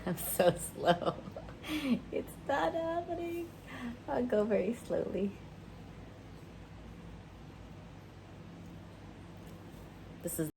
I'm so slow. It's not happening. I'll go very slowly. This is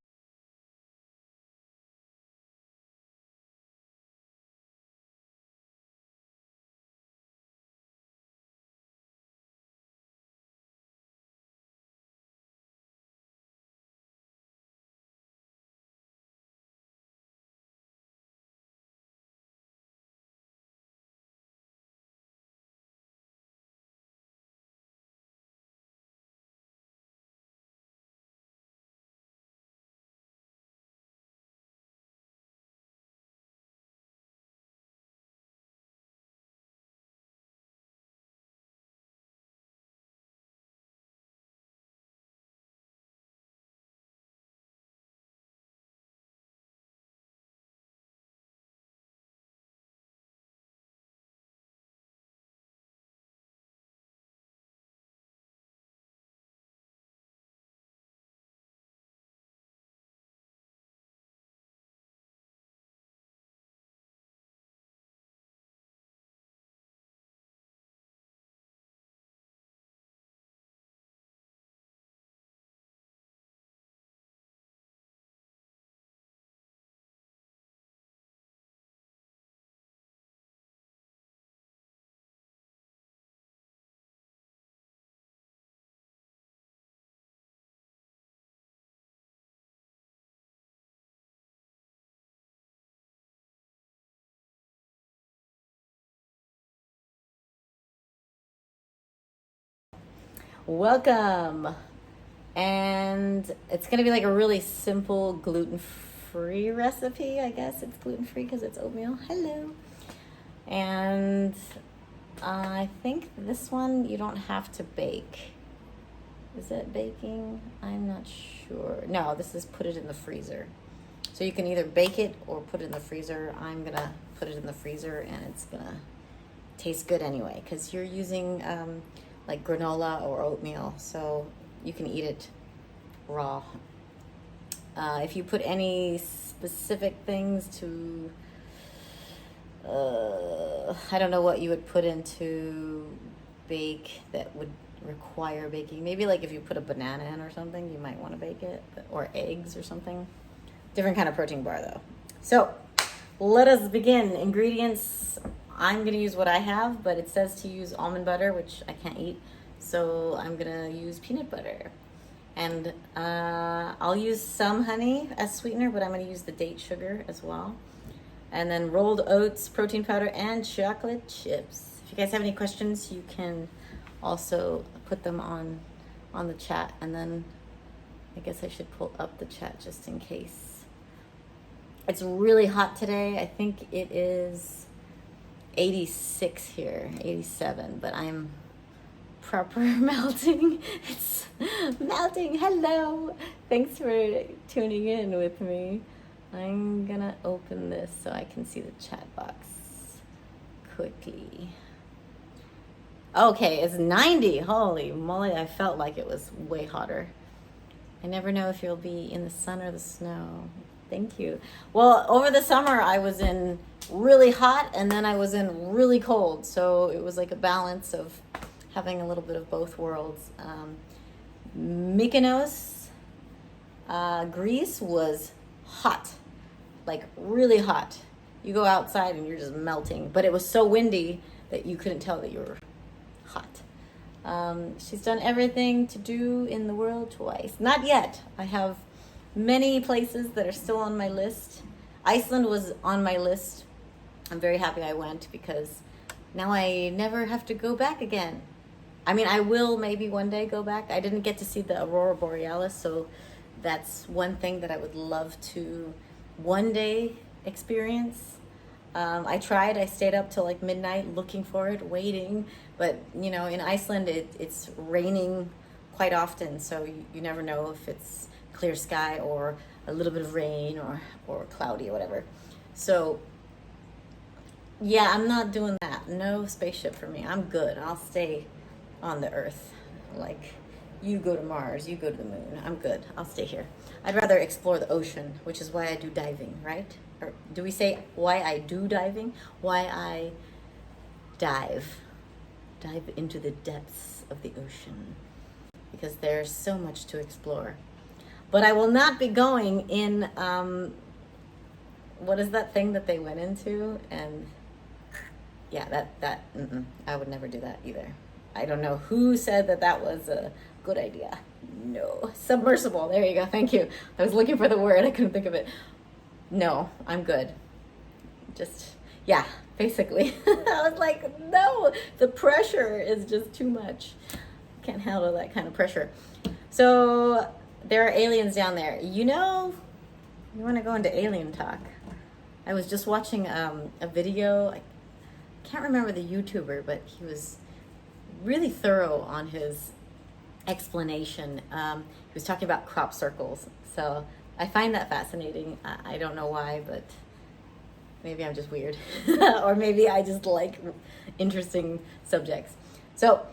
welcome. And it's going to be like a really simple gluten-free recipe. I guess it's gluten-free because it's oatmeal. Hello. And I think this one you don't have to bake. Is it baking? I'm not sure. No, this is put it in the freezer. So you can either bake it or put it in the freezer. I'm going to put it in the freezer and it's going to taste good anyway because you're using like granola or oatmeal. So you can eat it raw. If you put any specific things to, I don't know what you would put into bake that would require baking. Maybe like if you put a banana in or something, you might want to bake it, or eggs or something. Different kind of protein bar though. So let us begin. Ingredients, I'm going to use what I have, but it says to use almond butter, which I can't eat. So I'm going to use peanut butter. And I'll use some honey as sweetener, but I'm going to use the date sugar as well. And then rolled oats, protein powder, and chocolate chips. If you guys have any questions, you can also put them on the chat. And then I guess I should pull up the chat just in case. It's really hot today. I think it is 86 here, 87, but I'm proper melting. It's melting. Hello. Thanks for tuning in with me. I'm gonna open this so I can see the chat box quickly. Okay, it's 90. Holy moly, I felt like it was way hotter. I never know if you'll be in the sun or the snow. Thank you. Well, over the summer, I was in really hot and then I was in really cold. So it was like a balance of having a little bit of both worlds. Mykonos, Greece was hot, like really hot. You go outside and you're just melting, but it was so windy that you couldn't tell that you were hot. She's done everything to do in the world twice. Not yet. I have many places that are still on my list. Iceland was on my list. I'm very happy I went because now I never have to go back again. I mean, I will maybe one day go back. I didn't get to see the Aurora Borealis, so that's one thing that I would love to one day experience. I tried. I stayed up till like midnight looking for it, waiting. But, you know, in Iceland, it's raining quite often, so you never know if it's clear sky or a little bit of rain or cloudy or whatever. So, yeah, I'm not doing that. No spaceship for me. I'm good. I'll stay on the Earth. Like, you go to Mars, you go to the moon. I'm good. I'll stay here. I'd rather explore the ocean, which is why I do diving, right? or do we say why I do diving? Why I dive into the depths of the ocean, because there's so much to explore. But I will not be going in, what is that thing that they went into? And yeah, I would never do that either. I don't know who said that was a good idea. No, submersible, there you go, thank you. I was looking for the word, I couldn't think of it. No, I'm good. Just, yeah, basically. I was like, no, the pressure is just too much. Can't handle that kind of pressure. So there are aliens down there. You know, you want to go into alien talk. I was just watching a video. I can't remember the YouTuber, but he was really thorough on his explanation. He was talking about crop circles. So I find that fascinating. I don't know why, but maybe I'm just weird. Or maybe I just like interesting subjects. So,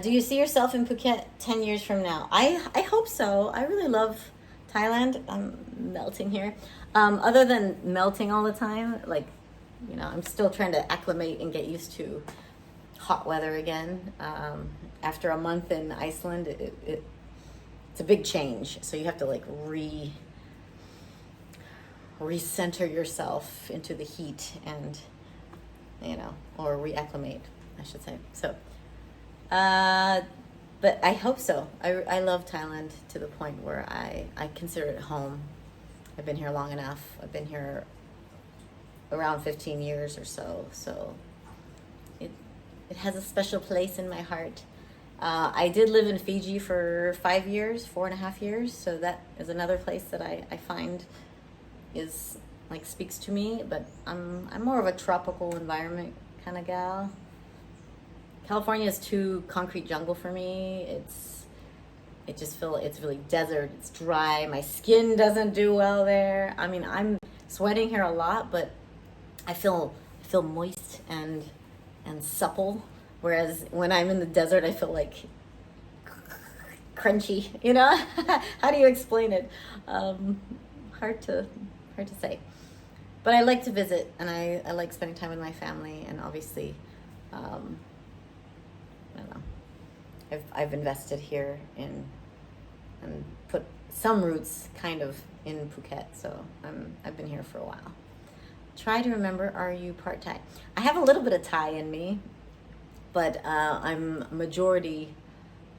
do you see yourself in Phuket 10 years from now? I hope so. I really love Thailand. I'm melting here. Other than melting all the time, like, you know, I'm still trying to acclimate and get used to hot weather again. After a month in Iceland, it's a big change. So you have to like recenter yourself into the heat and, you know, or reacclimate, I should say. So, but I hope so. I love Thailand to the point where I consider it home. I've been here long enough. I've been here around 15 years or so. So it has a special place in my heart. I did live in Fiji for 5 years, 4.5 years. So that is another place that I find is like speaks to me, but I'm more of a tropical environment kind of gal. California is too concrete jungle for me. It's really desert. It's dry. My skin doesn't do well there. I mean, I'm sweating here a lot, but I feel moist and supple. Whereas when I'm in the desert, I feel like crunchy. You know, how do you explain it? Hard to say. But I like to visit, and I like spending time with my family, and obviously, I don't know. I've invested here and put some roots kind of in Phuket, so I've been here for a while. Try to remember, are you part Thai? I have a little bit of Thai in me, but I'm majority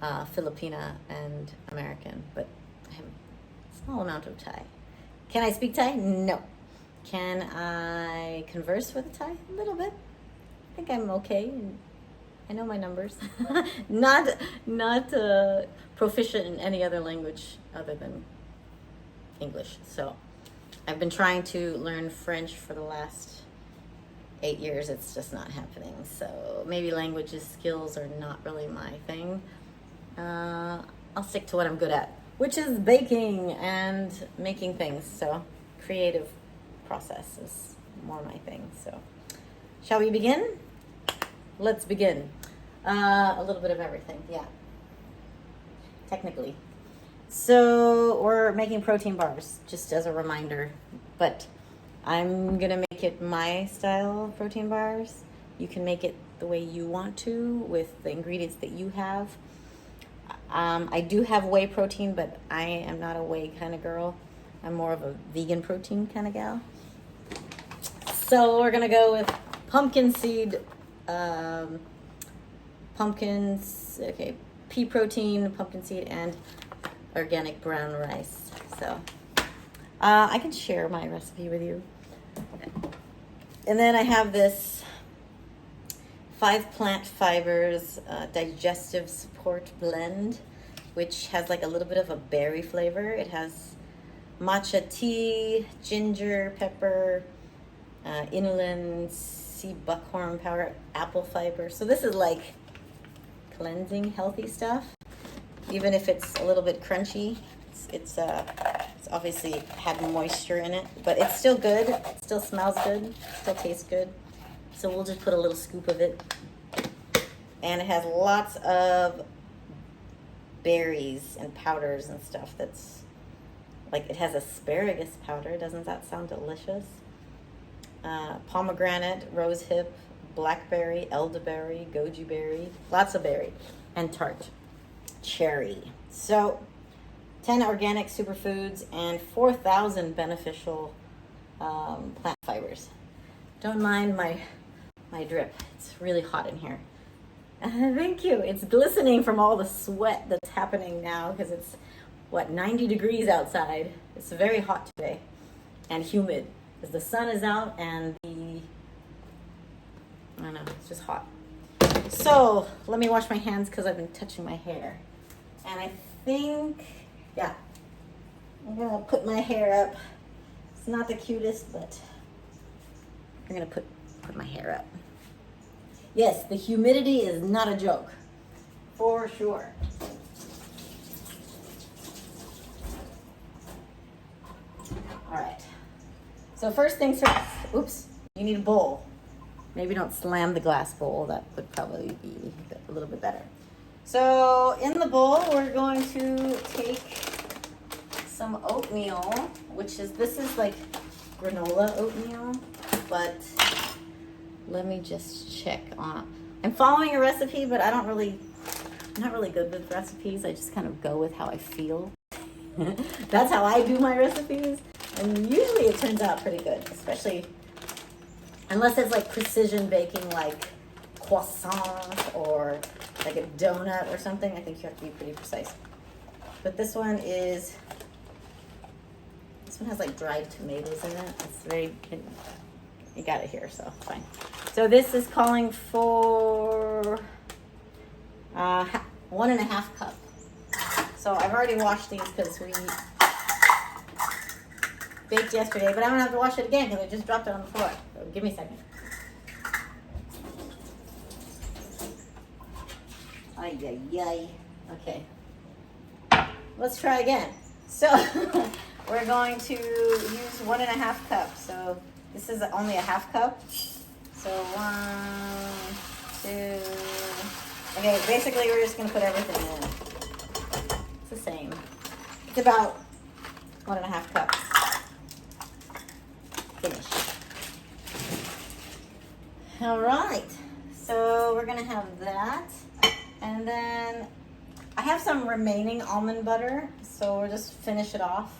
Filipina and American, but I have a small amount of Thai. Can I speak Thai? No. Can I converse with a Thai? A little bit. I think I'm okay. I know my numbers. Not proficient in any other language other than English. So I've been trying to learn French for the last 8 years. It's just not happening. So maybe languages skills are not really my thing. I'll stick to what I'm good at, which is baking and making things. So creative process is more my thing. So shall we begin? Let's begin. A little bit of everything, yeah. Technically. So we're making protein bars, just as a reminder. But I'm gonna make it my style protein bars. You can make it the way you want to with the ingredients that you have. I do have whey protein, but I am not a whey kind of girl. I'm more of a vegan protein kind of gal. So we're gonna go with pumpkin seed, pea protein, pumpkin seed, and organic brown rice. So I can share my recipe with you. And then I have this 5 plant fibers digestive support blend, which has like a little bit of a berry flavor. It has matcha tea, ginger, pepper, inulin, sea buckhorn powder, apple fiber. So this is like cleansing, healthy stuff. Even if it's a little bit crunchy, it's obviously had moisture in it, but it's still good. It still smells good, still tastes good. So we'll just put a little scoop of it. And it has lots of berries and powders and stuff that's Like it has asparagus powder. Doesn't that sound delicious? Pomegranate, rosehip, blackberry, elderberry, goji berry, lots of berry, and tart cherry. So 10 organic superfoods and 4,000 beneficial plant fibers. Don't mind my drip. It's really hot in here. Thank you. It's glistening from all the sweat that's happening now because it's, 90 degrees outside. It's very hot today and humid because the sun is out and I don't know, it's just hot. So let me wash my hands because I've been touching my hair. And I think, yeah, I'm going to put my hair up. It's not the cutest, but I'm going to put my hair up. Yes, the humidity is not a joke, for sure. All right. So first things first. Oops, you need a bowl. Maybe don't slam the glass bowl. That would probably be a little bit better. So in the bowl, we're going to take some oatmeal, this is like granola oatmeal, but let me just check on. I'm following a recipe, but I'm not really good with recipes. I just kind of go with how I feel. That's how I do my recipes. And usually it turns out pretty good, especially unless it's like precision baking, like croissant or like a donut or something. I think you have to be pretty precise. But this one has like dried tomatoes in it. It's very, you got it here, so fine. So this is calling for 1.5 cup. So I've already washed these because we baked yesterday, but I don't have to wash it again because I just dropped it on the floor. So give me a second. Ay, ay, ay. Okay. Let's try again. So we're going to use 1.5 cups. So this is only a 1/2 cup. So 1, 2. Okay, basically we're just going to put everything in. It's the same. It's about 1.5 cups. Finish. All right. So we're going to have that. And then I have some remaining almond butter, so we'll just finish it off.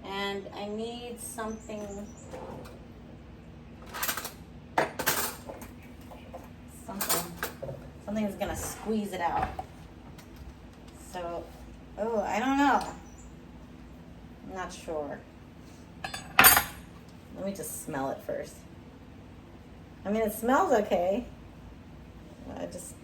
And I need something that's gonna squeeze it out. So, I don't know. I'm not sure. Let me just smell it first. I mean, it smells okay. It just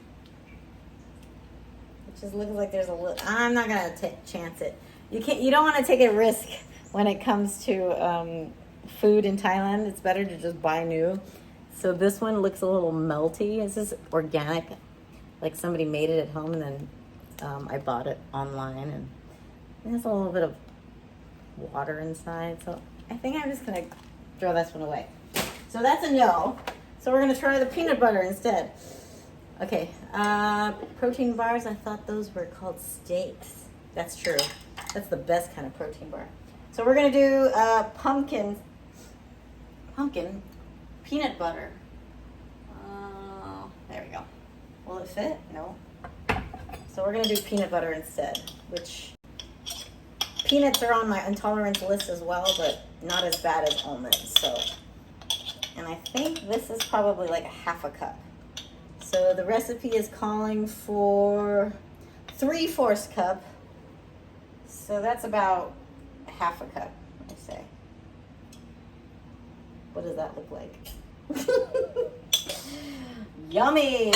looks like there's a little. I'm not gonna chance it. You don't want to take a risk when it comes to food in Thailand. It's better to just buy new. So this one looks a little melty. This is organic, like somebody made it at home, and then I bought it online, and it has a little bit of water inside. So I think I'm just gonna throw this one away. So that's a no. So we're gonna try the peanut butter instead. Okay, protein bars, I thought those were called steaks. That's true. That's the best kind of protein bar. So we're gonna do pumpkin peanut butter. There we go. Will it fit? No. So we're gonna do peanut butter instead, which peanuts are on my intolerance list as well, but not as bad as almonds. So, and I think this is probably like a 1/2 cup. So the recipe is calling for 3/4 cup. So that's about 1/2 cup, I say. What does that look like? Yummy!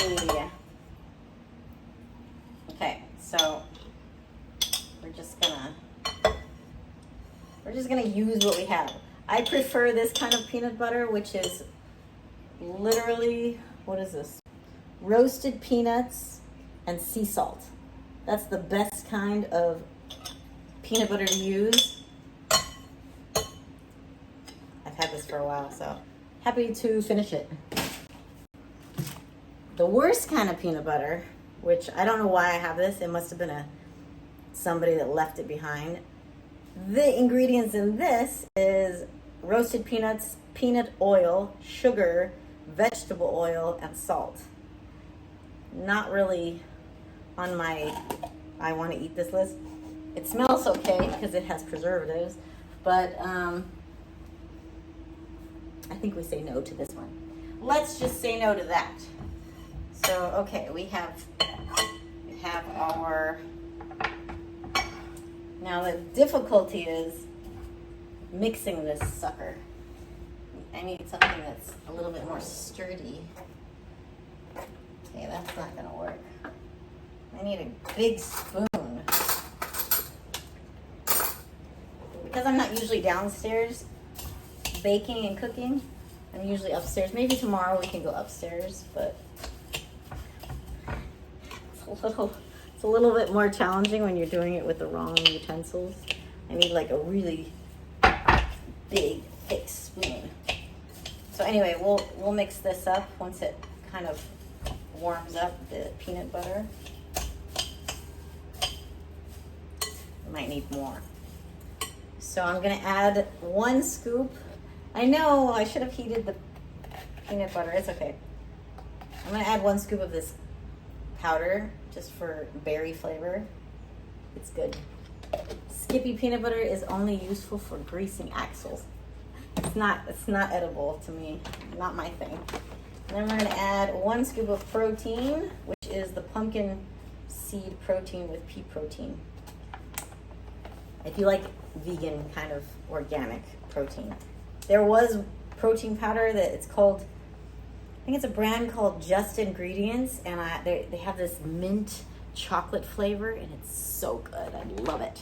Okay, so we're just gonna use what we have. I prefer this kind of peanut butter, which is literally, what is this? Roasted peanuts and sea salt. That's the best kind of peanut butter to use. I've had this for a while, so happy to finish it. The worst kind of peanut butter, which I don't know why I have this. It must have been somebody that left it behind. The ingredients in this is roasted peanuts, peanut oil, sugar, vegetable oil, and salt. Not really on my I want to eat this list. It smells okay because it has preservatives, but I think we say no to this one. Let's just say no to that. So, okay, we have our, now the difficulty is mixing this sucker. I need something that's a little bit more sturdy. Okay, that's not gonna work. I need a big spoon. Because I'm not usually downstairs baking and cooking, I'm usually upstairs. Maybe tomorrow we can go upstairs, but it's a little bit more challenging when you're doing it with the wrong utensils. I need like a really big, thick spoon. So anyway, we'll mix this up once it kind of warms up, the peanut butter. Might need more. So I'm gonna add 1 scoop. I know I should have heated the peanut butter. It's okay. I'm gonna add 1 scoop of this powder just for berry flavor. It's good. Skippy peanut butter is only useful for greasing axles. It's not edible to me. Not my thing. And then we're gonna add 1 scoop of protein, which is the pumpkin seed protein with pea protein. If you like vegan kind of organic protein. There was protein powder that it's called, I think it's a brand called Just Ingredients, and they have this mint chocolate flavor, and it's so good. I love it.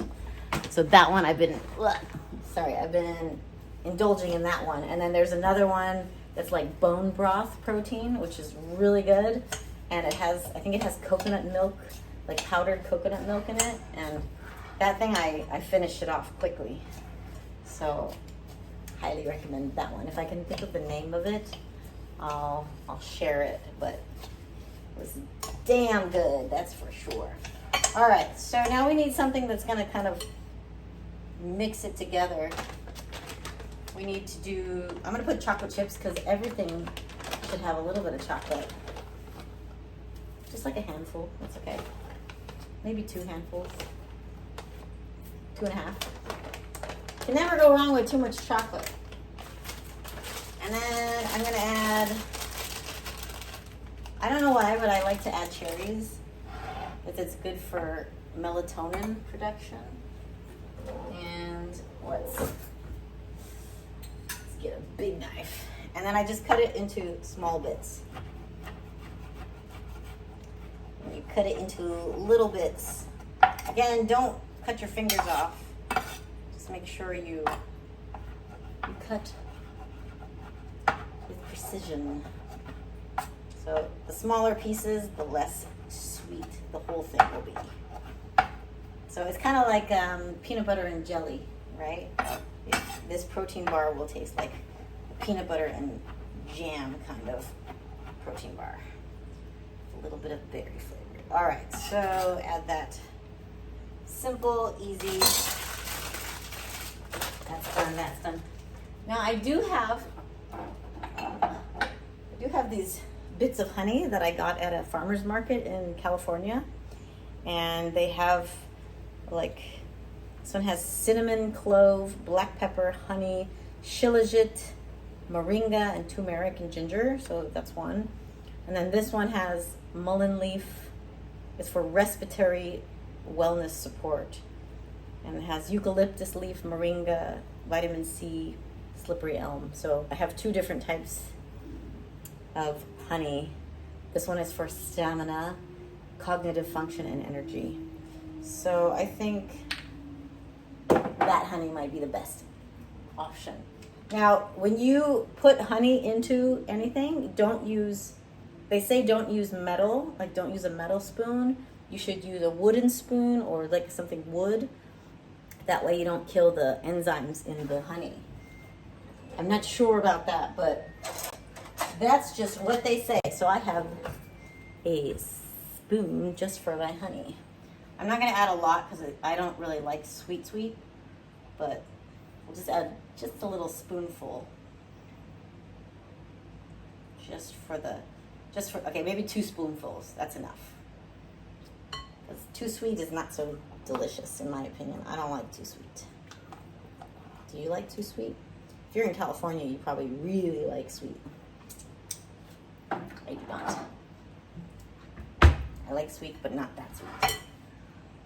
So that one I've been indulging in that one. And then there's another one that's like bone broth protein, which is really good. And I think it has coconut milk, like powdered coconut milk in it. And that thing, I finished it off quickly. So highly recommend that one. If I can think of the name of it, I'll share it. But it was damn good, that's for sure. All right, so now we need something that's gonna kind of mix it together. We need to do, I'm gonna put chocolate chips because everything should have a little bit of chocolate. Just like a handful, that's okay. Maybe 2 handfuls. 2.5. Can never go wrong with too much chocolate. And then I'm gonna add, I don't know why, but I like to add cherries. It's good for melatonin production. And let's get a big knife. And then I just cut it into small bits. And you cut it into little bits. Again, don't cut your fingers off. Just make sure you cut with precision. So the smaller pieces, the less sweet the whole thing will be. So it's kind of like peanut butter and jelly, right? This protein bar will taste like peanut butter and jam kind of protein bar. A little bit of berry flavor. All right, so add that. Simple, easy. That's done. Now I do have these bits of honey that I got at a farmer's market in California. And they have like, this one has cinnamon, clove, black pepper, honey, shilajit, moringa, and turmeric and ginger. So that's one. And then this one has mullein leaf. It's for respiratory wellness support. And it has eucalyptus leaf, moringa, vitamin C, slippery elm. So I have 2 different types of honey. This one is for stamina, cognitive function, and energy. So I think that honey might be the best option. Now, when you put honey into anything, they say don't use metal, like don't use a metal spoon. You should use a wooden spoon or like something wood. That way you don't kill the enzymes in the honey. I'm not sure about that, but that's just what they say. So I have a spoon just for my honey. I'm not gonna add a lot because I don't really like sweet. but we'll just add just a little spoonful. Okay, maybe 2 spoonfuls. That's enough. Because too sweet is not so delicious, in my opinion. I don't like too sweet. Do you like too sweet? If you're in California, you probably really like sweet. I do not. I like sweet, but not that sweet.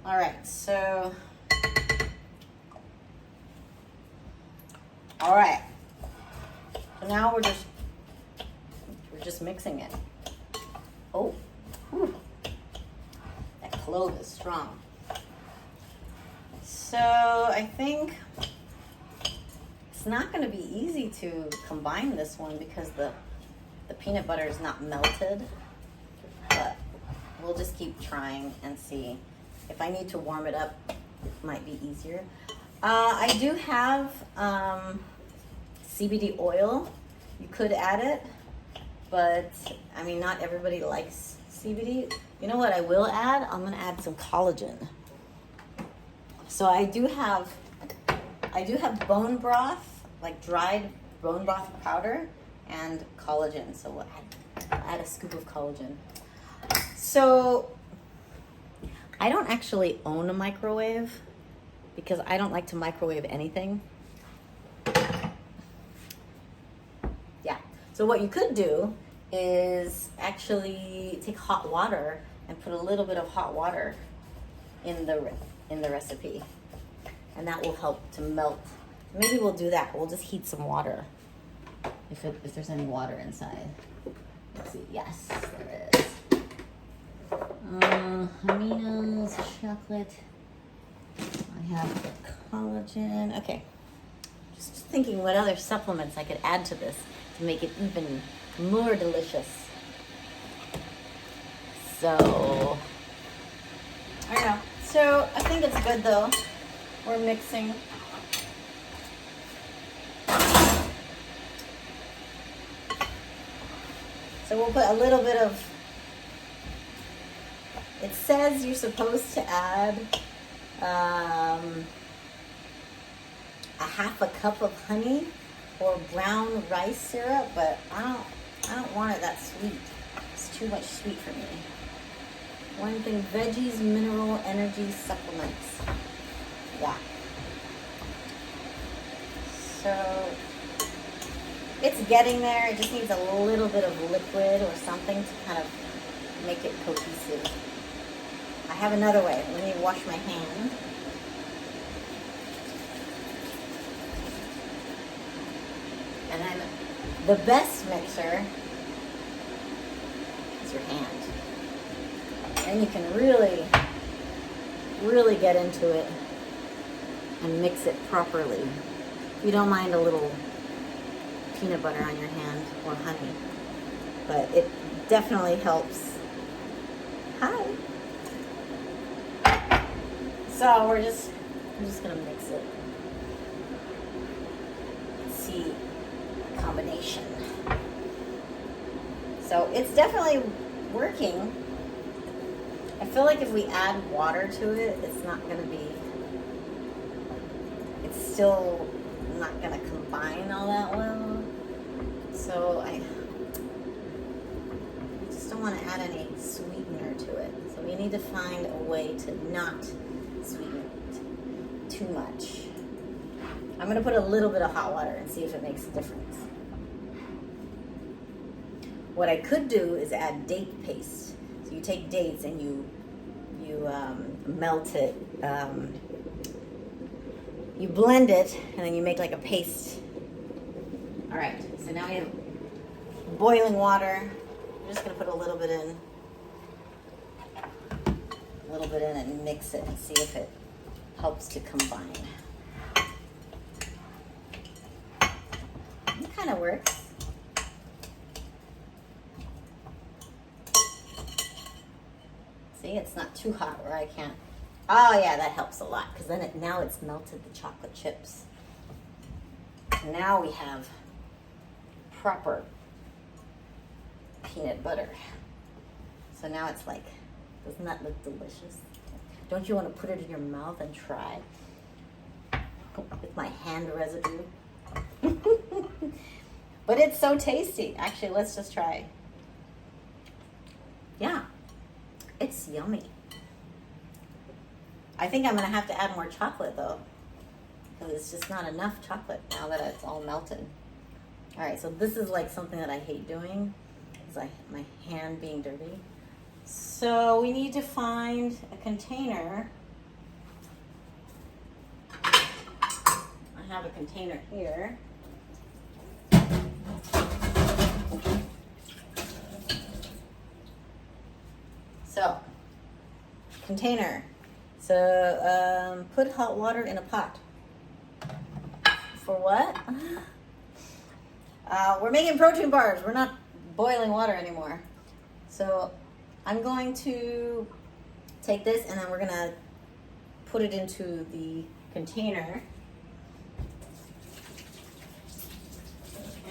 All right, so. All right. So now we're just mixing it. Oh, whew. That clove is strong. So I think it's not going to be easy to combine this one because the peanut butter is not melted, but we'll just keep trying and see. If I need to warm it up, it might be easier. I do have CBD oil. You could add it, but I mean, not everybody likes CBD. You know what I will add? I'm gonna add some collagen. So I do have bone broth, like dried bone broth powder, and collagen. So we'll add a scoop of collagen. So I don't actually own a microwave because I don't like to microwave anything. Yeah. So what you could do is actually take hot water and put a little bit of hot water in the recipe, and that will help to melt. Maybe we'll do that. We'll just heat some water if there's any water inside. Let's see. Yes, there is. Aminos, chocolate. I have the collagen. Okay. Just thinking what other supplements I could add to this to make it even more delicious. So, I don't know. So, I think it's good though. We're mixing. So we'll put a little bit of, it says you're supposed to add a half a cup of honey or brown rice syrup, but I don't want it that sweet. It's too much sweet for me. One thing, veggies, mineral, energy supplements. Yeah. So it's getting there. It just needs a little bit of liquid or something to kind of make it cohesive. I have another way. Let me wash my hand. And then the best mixer is your hand. And you can really, really get into it and mix it properly. You don't mind a little peanut butter on your hand or honey, but it definitely helps. Hi. So I'm just gonna mix it. Let's see the combination. So it's definitely working. I feel like if we add water to it, it's still not gonna combine all that well. So I just don't want to add any sweetener to it. So we need to find a way to not sweeten it too much. I'm gonna put a little bit of hot water and see if it makes a difference. What I could do is add date paste. So you take dates and you melt it, you blend it, and then you make like a paste. All right, so now we have boiling water. I'm just gonna put a little bit in and mix it and see if it helps to combine. It kind of works. See, it's not too hot where I can't. Oh yeah, that helps a lot because then now it's melted the chocolate chips. Now we have proper peanut butter. So now it's like, doesn't that look delicious? Don't you want to put it in your mouth and try? with my hand residue. But it's so tasty. Actually, let's just try. Yeah, it's yummy. I think I'm gonna have to add more chocolate though, because it's just not enough chocolate now that it's all melted. All right, so this is like something that I hate doing, is my hand being dirty. So we need to find a container. I have a container here. So, container. So, put hot water in a pot. For what? We're making protein bars. We're not boiling water anymore. So, I'm going to take this and then we're gonna put it into the container.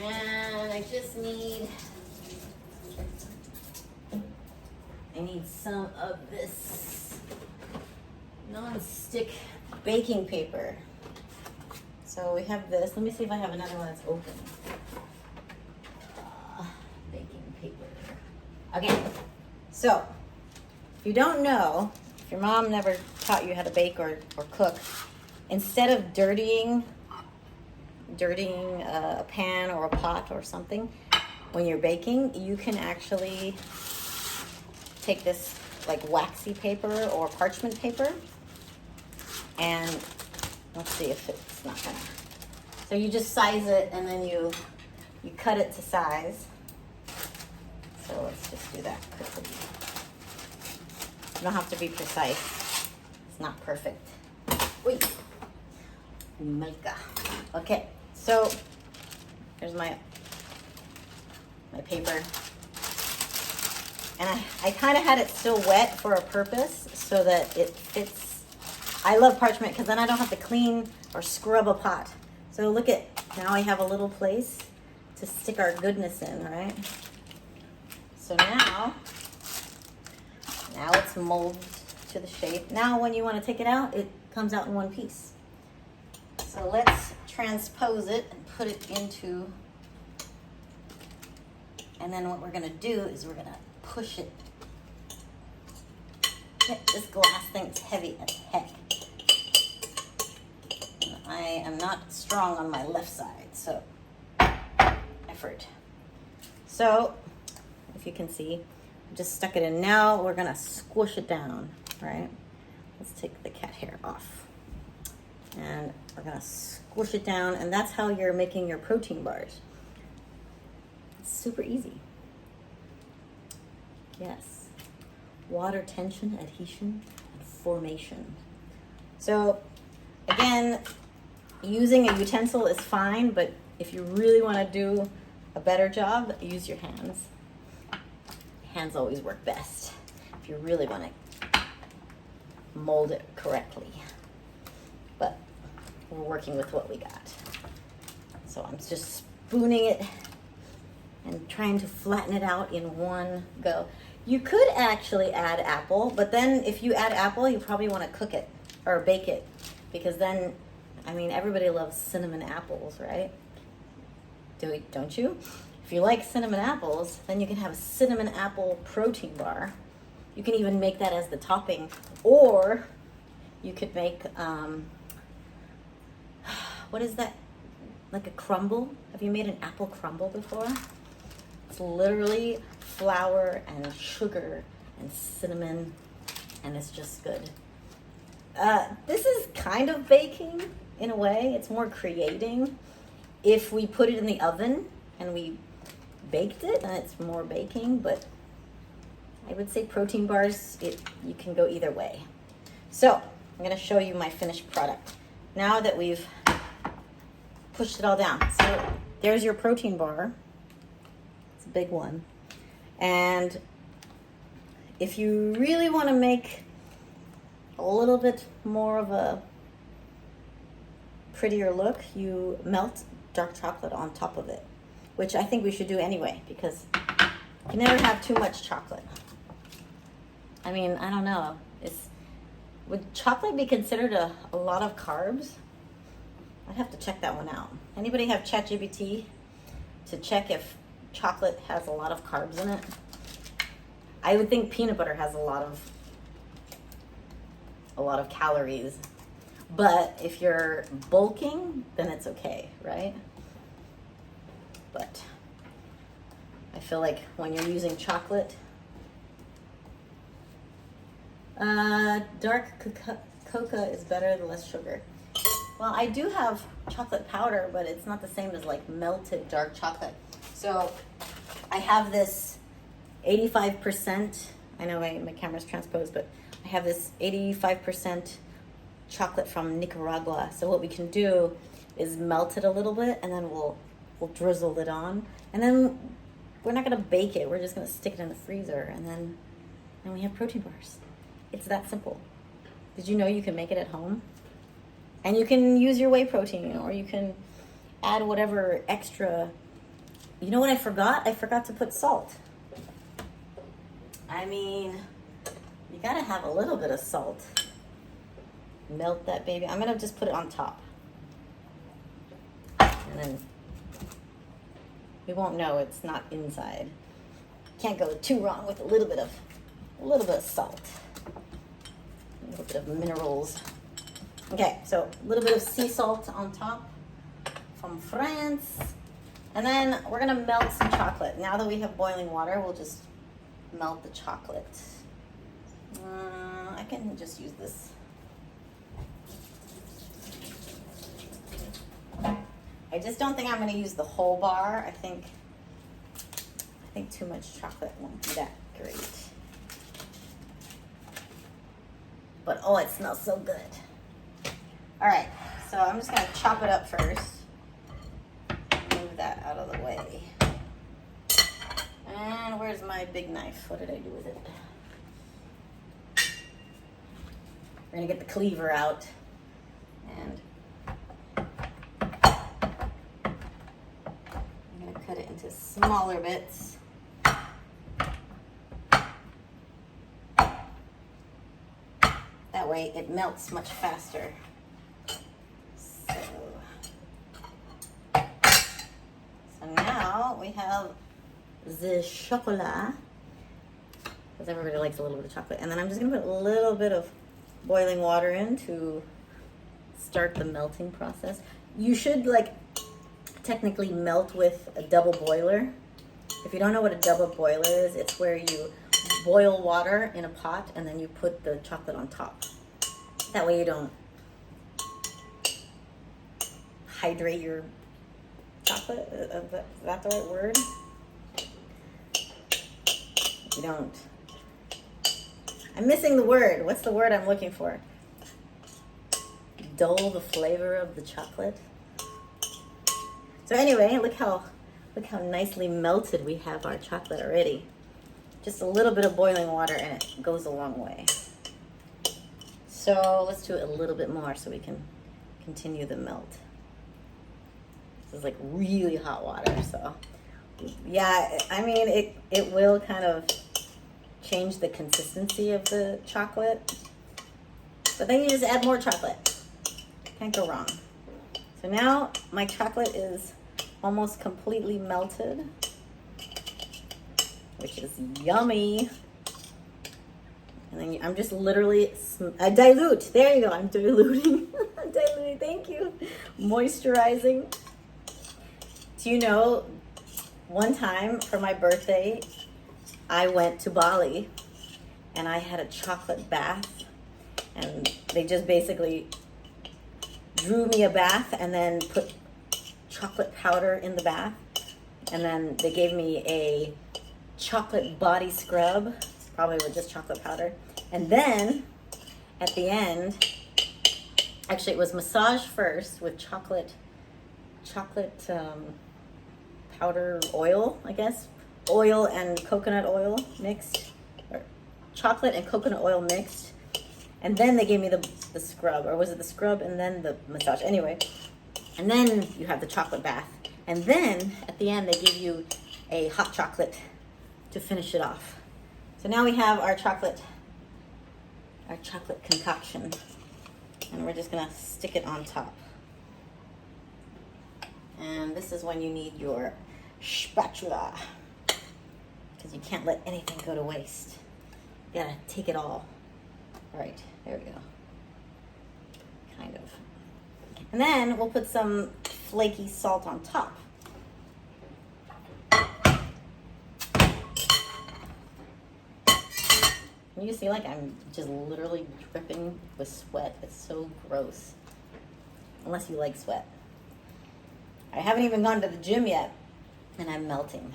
And I just need some of this non-stick baking paper. So we have this. Let me see if I have another one that's open. Baking paper. Okay. So, if you don't know, if your mom never taught you how to bake or cook, instead of dirtying a pan or a pot or something when you're baking, you can actually take this like waxy paper or parchment paper, and let's see if it's not gonna. So you just size it and then you cut it to size. So let's just do that quickly. You don't have to be precise. It's not perfect. Wait. Milka. Okay, so here's my paper. And I kind of had it still wet for a purpose so that it fits. I love parchment because then I don't have to clean or scrub a pot. So look at, now I have a little place to stick our goodness in, right? So now it's molded to the shape. Now when you want to take it out, it comes out in one piece. So let's transpose it and put it into, and then what we're gonna do is we're gonna push it. This glass thing's heavy as heck. And I am not strong on my left side, so effort. So, if you can see, I just stuck it in. Now we're gonna squish it down, right? Let's take the cat hair off. And we're gonna squish it down, and that's how you're making your protein bars. It's super easy. Yes. Water tension, adhesion, and formation. So, again, using a utensil is fine, but if you really want to do a better job, use your hands. Hands always work best if you really want to mold it correctly. But we're working with what we got. So I'm just spooning it and trying to flatten it out in one go. You could actually add apple, but then if you add apple, you probably want to cook it or bake it, because then, I mean, everybody loves cinnamon apples, right? Don't you? If you like cinnamon apples, then you can have a cinnamon apple protein bar. You can even make that as the topping, or you could make, what is that? Like a crumble? Have you made an apple crumble before? It's literally flour and sugar and cinnamon, and it's just good. This is kind of baking in a way. It's more creating. If we put it in the oven and we baked it, then it's more baking, but I would say protein bars, you can go either way. So I'm gonna show you my finished product. Now that we've pushed it all down. So there's your protein bar. It's a big one. And if you really want to make a little bit more of a prettier look, you melt dark chocolate on top of it, which I think we should do anyway, because you can never have too much chocolate. I mean, I don't know. Would chocolate be considered a lot of carbs? I'd have to check that one out. Anybody have ChatGPT to check if chocolate has a lot of carbs in it? I would think peanut butter has a lot of calories. But if you're bulking, then it's okay, right? But I feel like when you're using chocolate, dark cocoa is better, the less sugar. Well, I do have chocolate powder, but it's not the same as like melted dark chocolate. So I have this 85%, I know my camera's transposed, but I have this 85% chocolate from Nicaragua. So what we can do is melt it a little bit, and then we'll drizzle it on. And then we're not gonna bake it, we're just gonna stick it in the freezer, and then we have protein bars. It's that simple. Did you know you can make it at home? And you can use your whey protein, or you can add whatever extra. You know what I forgot? I forgot to put salt. I mean, you gotta have a little bit of salt. Melt that baby. I'm gonna just put it on top. And then we won't know it's not inside. Can't go too wrong with a little bit of salt. A little bit of minerals. Okay, so a little bit of sea salt on top from France. And then we're gonna melt some chocolate. Now that we have boiling water, we'll just melt the chocolate. I can just use this. I just don't think I'm gonna use the whole bar. I think too much chocolate won't be that great. But oh, it smells so good. All right, so I'm just gonna chop it up first. Move that out of the way. And where's my big knife? What did I do with it? We're gonna get the cleaver out. And I'm gonna cut it into smaller bits. That way it melts much faster. So now we have the chocolat, because everybody likes a little bit of chocolate. And then I'm just gonna put a little bit of boiling water in to start the melting process. You should technically melt with a double boiler. If you don't know what a double boiler is, it's where you boil water in a pot and then you put the chocolate on top. That way you don't hydrate your chocolate. Is that the right word? You don't. I'm missing the word. What's the word I'm looking for? Dull the flavor of the chocolate. So anyway, look how nicely melted we have our chocolate already. Just a little bit of boiling water and it goes a long way. So let's do it a little bit more so we can continue the melt. This is like really hot water, so yeah, I mean it will kind of change the consistency of the chocolate, but then you just add more chocolate. Can't go wrong. So now my chocolate is almost completely melted, which is yummy. And then I'm just literally, I dilute. There you go, I'm diluting. Diluting, thank you. Moisturizing. Do you know, one time for my birthday, I went to Bali and I had a chocolate bath, and they just basically drew me a bath and then put chocolate powder in the bath, and then they gave me a chocolate body scrub, probably with just chocolate powder, and then at the end, actually it was massage first with chocolate powder oil, I guess, oil and coconut oil mixed, or chocolate and coconut oil mixed, and then they gave me the scrub, or was it the scrub and then the massage? Anyway, and then you have the chocolate bath, and then at the end they give you a hot chocolate to finish it off. So now we have our chocolate concoction, and we're just gonna stick it on top. And this is when you need your spatula, because you can't let anything go to waste. You gotta take it all. All right, there we go. Kind of. And then we'll put some flaky salt on top. You see, like, I'm just literally dripping with sweat. It's so gross. Unless you like sweat. I haven't even gone to the gym yet, and I'm melting.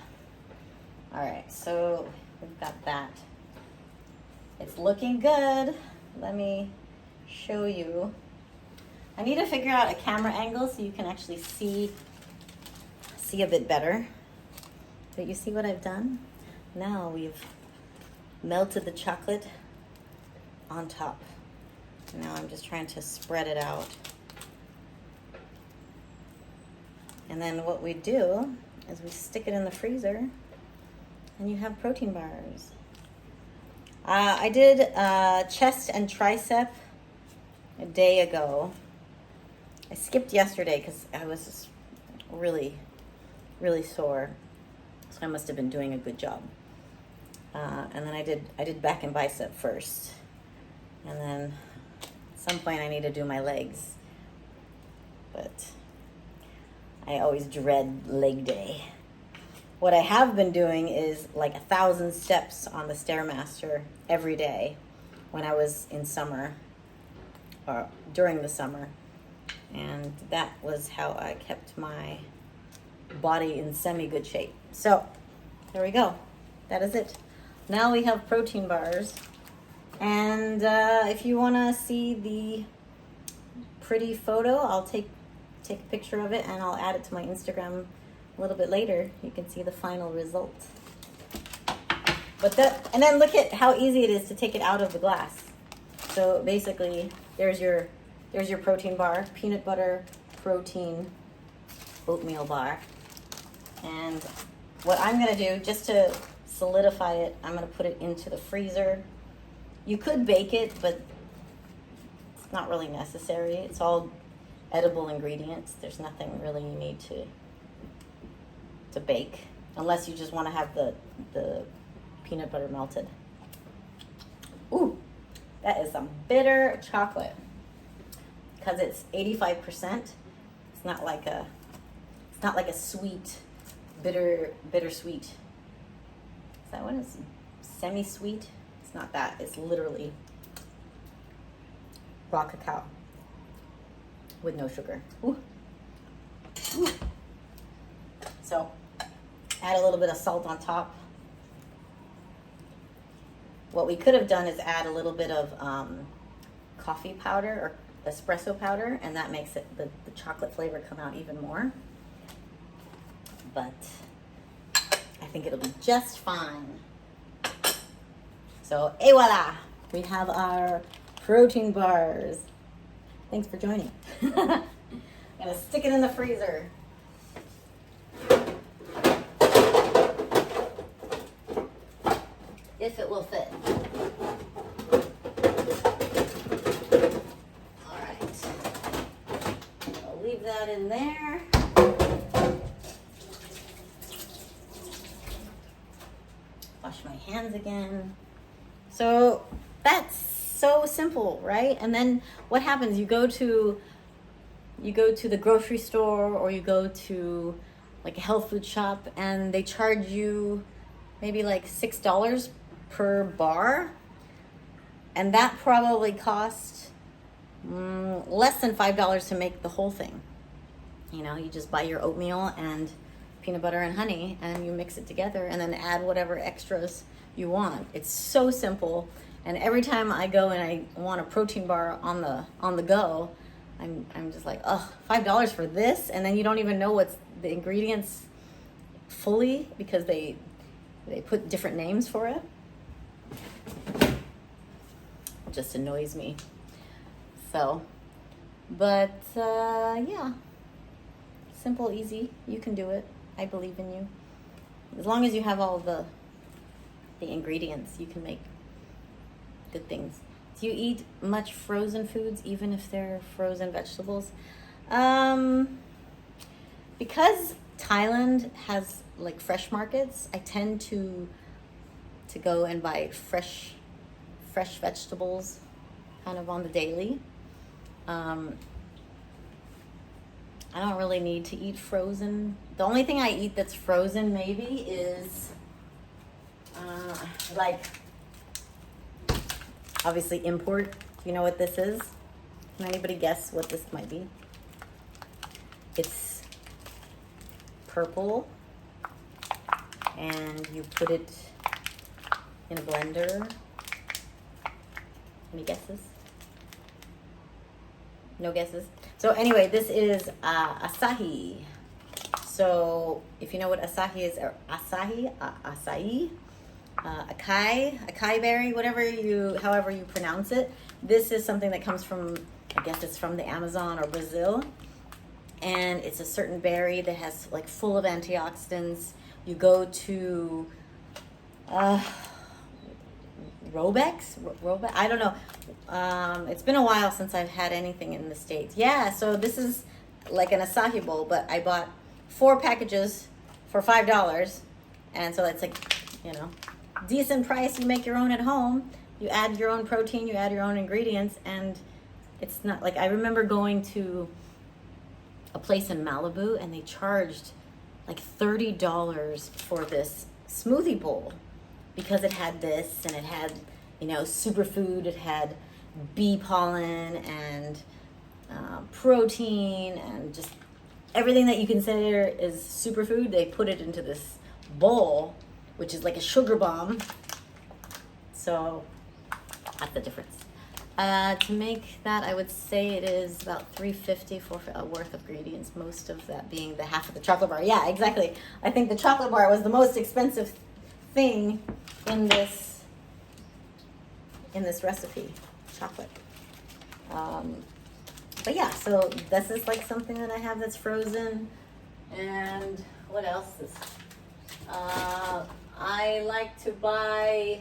All right, so we've got that. It's looking good. Let me show you. I need to figure out a camera angle so you can actually see a bit better. But you see what I've done? Now we've melted the chocolate on top. Now I'm just trying to spread it out. And then what we do is we stick it in the freezer and you have protein bars. I did chest and tricep a day ago. I skipped yesterday because I was just really, really sore. So I must have been doing a good job. And then I did back and bicep first. And then at some point I need to do my legs. But I always dread leg day. What I have been doing is like 1,000 steps on the Stairmaster every day when I was in summer or during the summer. And that was how I kept my body in semi-good shape. So there we go. That is it. Now we have protein bars. And if you want to see the pretty photo, I'll take a picture of it and I'll add it to my Instagram a little bit later. You can see the final result. And then look at how easy it is to take it out of the glass. So basically, there's your protein bar, peanut butter protein oatmeal bar. And what I'm gonna do, just to solidify it, I'm gonna put it into the freezer. You could bake it, but it's not really necessary. It's all edible ingredients. There's nothing really you need to bake, unless you just want to have the peanut butter melted. Ooh, that is some bitter chocolate. Because it's 85%. It's not like a sweet, bittersweet. Is that what it is? Semi-sweet? It's not that. It's literally raw cacao with no sugar. Ooh. Ooh. So, add a little bit of salt on top. What we could have done is add a little bit of coffee powder or espresso powder, and that makes it the chocolate flavor come out even more. But I think it'll be just fine. So, et voila! We have our protein bars. Thanks for joining. I'm gonna stick it in the freezer. If it will fit. All right. I'll leave that in there. Wash my hands again. So that's so simple, right? And then what happens? You go to the grocery store or you go to like a health food shop and they charge you maybe like $6 per bar, and that probably cost less than $5 to make the whole thing. You know, you just buy your oatmeal and peanut butter and honey and you mix it together and then add whatever extras you want. It's so simple, and every time I go and I want a protein bar on the go, I'm just like, oh, $5 for this, and then you don't even know what's the ingredients fully because they put different names for it. It just annoys me. So, but yeah, simple, easy. You can do it. I believe in you. As long as you have all the ingredients, you can make good things. Do you eat much frozen foods, even if they're frozen vegetables? because Thailand has like fresh markets, I tend to go and buy fresh vegetables kind of on the daily. I don't really need to eat frozen. The only thing I eat that's frozen maybe is like obviously import. Do you know what this is? Can anybody guess what this might be? It's purple and you put it in a blender. Any guesses? No guesses? So anyway, this is acai. So if you know what acai is, or acai, acai berry, however you pronounce it. This is something that comes from, I guess it's from the Amazon or Brazil. And it's a certain berry that has like full of antioxidants. You go to Robex, I don't know. It's been a while since I've had anything in the States. Yeah, so this is like an acai bowl, but I bought 4 packages for $5. And so that's like, decent price. You make your own at home. You add your own protein, you add your own ingredients, and it's not like, I remember going to a place in Malibu and they charged like $30 for this smoothie bowl because it had this and it had, superfood, it had bee pollen and protein and just everything that you consider is superfood. They put it into this bowl, which is like a sugar bomb. So that's the difference. To make that, I would say it is about $3.50 for a worth of ingredients, most of that being the half of the chocolate bar. Yeah, exactly. I think the chocolate bar was the most expensive thing in this recipe, chocolate. But yeah, so this is like something that I have that's frozen. And what else is, I like to buy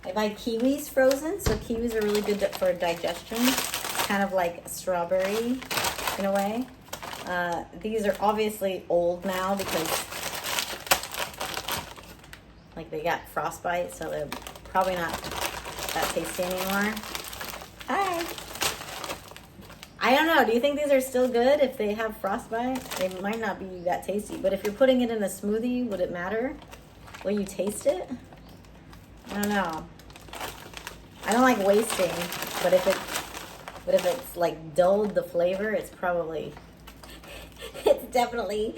kiwis frozen. So kiwis are really good for digestion. Kind of like a strawberry in a way. These are obviously old now because like they got frostbite, so they're probably not that tasty anymore. Hi. I don't know. Do you think these are still good if they have frostbite? They might not be that tasty, but if you're putting it in a smoothie, would it matter? Will you taste it? I don't know. I don't like wasting, but if it's like dulled the flavor, it's probably it's definitely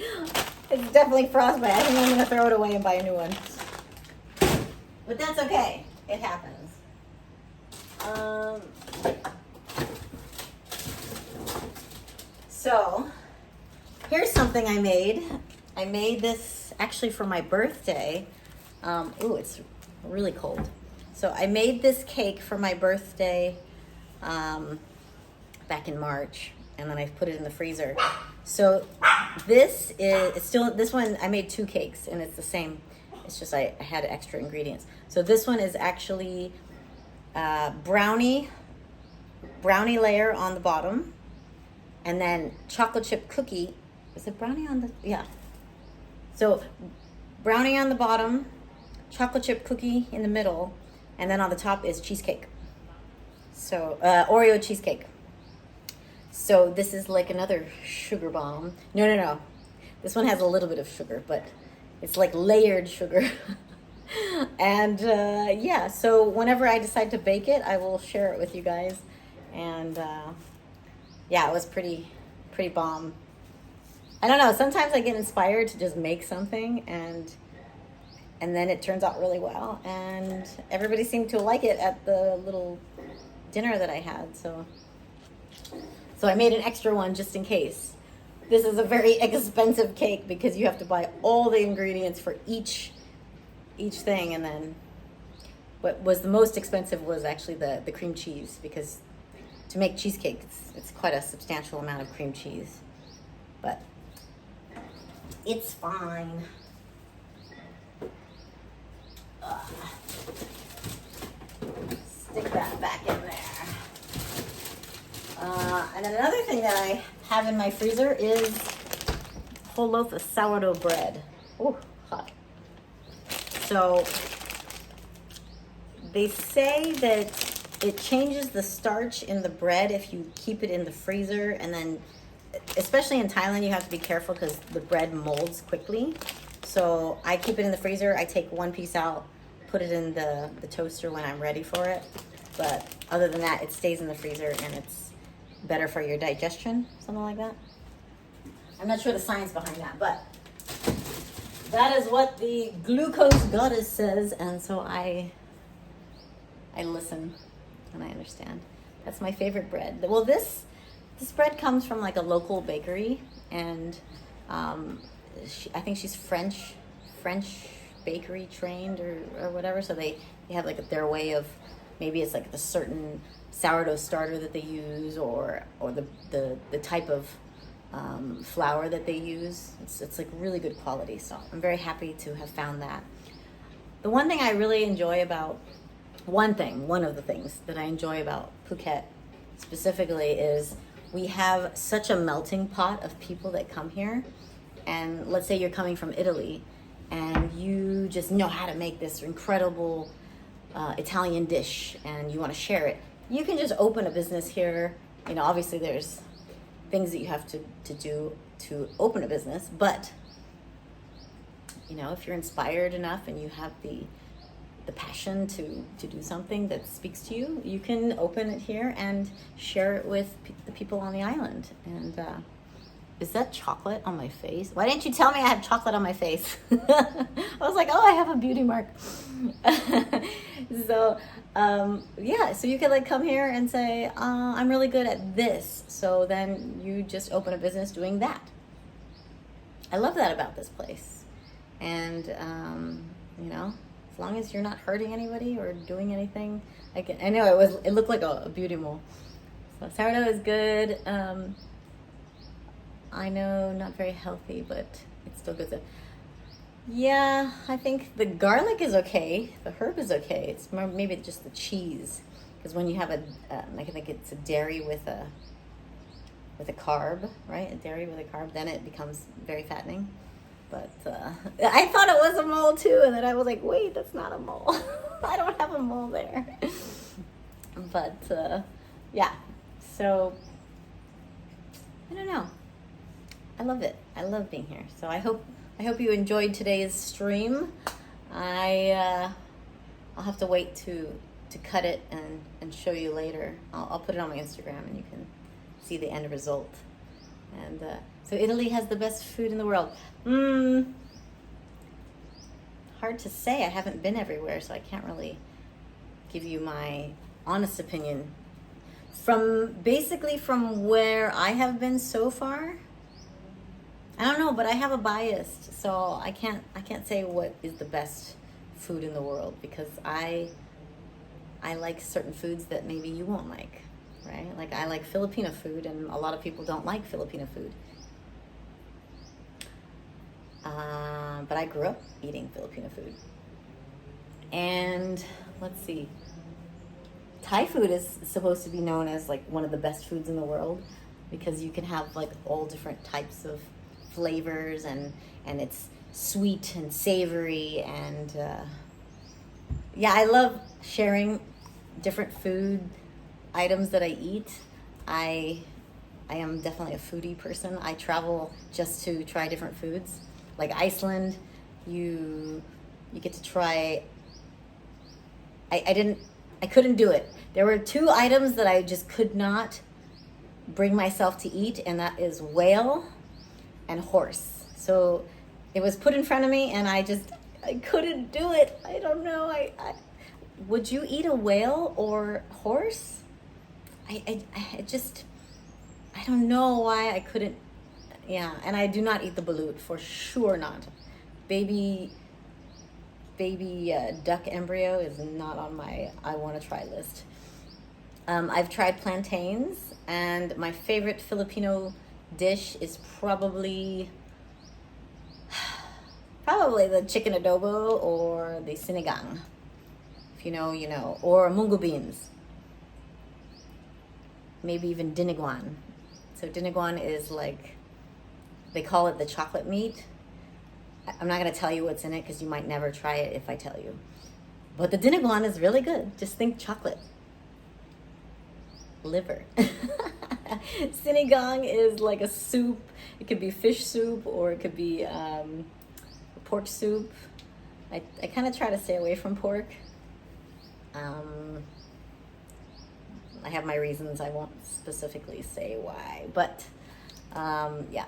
frostbite. I think I'm gonna throw it away and buy a new one. But that's okay. It happens. So here's something I made. I made this actually for my birthday. Ooh, it's really cold. So I made this cake for my birthday back in March, and then I put it in the freezer. So this one, I made 2 cakes, and it's the same. It's just I had extra ingredients. So this one is actually brownie layer on the bottom, and then chocolate chip cookie. Is it brownie on the, yeah. So brownie on the bottom, chocolate chip cookie in the middle, and then on the top is cheesecake. So Oreo cheesecake. So this is like another sugar bomb. No. This one has a little bit of sugar, but it's like layered sugar. And yeah, so whenever I decide to bake it, I will share it with you guys. And yeah, it was pretty bomb. I don't know, sometimes I get inspired to just make something and then it turns out really well. And everybody seemed to like it at the little dinner that I had. So I made an extra one just in case. This is a very expensive cake because you have to buy all the ingredients for each thing, and then what was the most expensive was actually the cream cheese, because to make cheesecake it's quite a substantial amount of cream cheese, but it's fine. Stick that back in there. And then another thing that I have in my freezer is a whole loaf of sourdough bread. Oh, hot. So they say that it changes the starch in the bread if you keep it in the freezer, and then especially in Thailand, you have to be careful because the bread molds quickly. So I keep it in the freezer. I take one piece out, put it in the toaster when I'm ready for it. But other than that, it stays in the freezer and it's better for your digestion, something like that. I'm not sure the science behind that, but that is what the glucose goddess says, and so I listen and I understand. That's my favorite bread. Well, this bread comes from like a local bakery, and I think she's French bakery trained or whatever. So they have like their way of, maybe it's like the certain sourdough starter that they use, or the type of flour that they use. It's like really good quality. So I'm very happy to have found that. The one thing I really enjoy about one of the things that I enjoy about Phuket specifically is we have such a melting pot of people that come here. And let's say you're coming from Italy and you just know how to make this incredible Italian dish and you want to share it. You can just open a business here. You know, obviously there's things that you have to do to open a business, but you know, if you're inspired enough and you have the passion to do something that speaks to you, you can open it here and share it with the people on the island. And is that chocolate on my face? Why didn't you tell me I have chocolate on my face? I was like, oh, I have a beauty mark. So yeah, so you could like come here and say, I'm really good at this. So then you just open a business doing that. I love that about this place. And you know, as long as you're not hurting anybody or doing anything, I know it looked like a beauty mole. So sourdough is good. I know, not very healthy, but it's still good. Yeah, I think the garlic is okay. The herb is okay. It's more, maybe just the cheese, because when you have I think it's a dairy with a carb, right? A dairy with a carb, then it becomes very fattening. But I thought it was a mole too, and then I was like, wait, that's not a mole. I don't have a mole there. But yeah, so I don't know. I love it. I love being here. So I hope you enjoyed today's stream. I'll have to wait to cut it and show you later. I'll put it on my Instagram and you can see the end result. And so Italy has the best food in the world. Hard to say. I haven't been everywhere, so I can't really give you my honest opinion. From where I have been so far, I don't know, but I have a bias, so I can't say what is the best food in the world, because I like certain foods that maybe you won't like, right? Like I like Filipino food, and a lot of people don't like Filipino food. But I grew up eating Filipino food. And let's see. Thai food is supposed to be known as like one of the best foods in the world, because you can have like all different types of flavors, and it's sweet and savory, and yeah, I love sharing different food items that I eat. I am definitely a foodie person. I travel just to try different foods. Like Iceland, you get to try. I couldn't do it. There were 2 items that I just could not bring myself to eat, and that is whale and horse. So it was put in front of me and I couldn't do it. I don't know. I would you eat a whale or horse? I I don't know why I couldn't. Yeah, and I do not eat the balut, for sure not. Baby duck embryo is not on my I want to try list. I've tried plantains, and my favorite Filipino dish is probably the chicken adobo or the sinigang. If you know, you know. Or mungo beans. Maybe even diniguan. So diniguan is like, they call it the chocolate meat. I'm not going to tell you what's in it because you might never try it if I tell you. But the diniguan is really good. Just think chocolate. Liver. Sinigang is like a soup. It could be fish soup or it could be pork soup. I kind of try to stay away from pork. I have my reasons. I won't specifically say why. But yeah.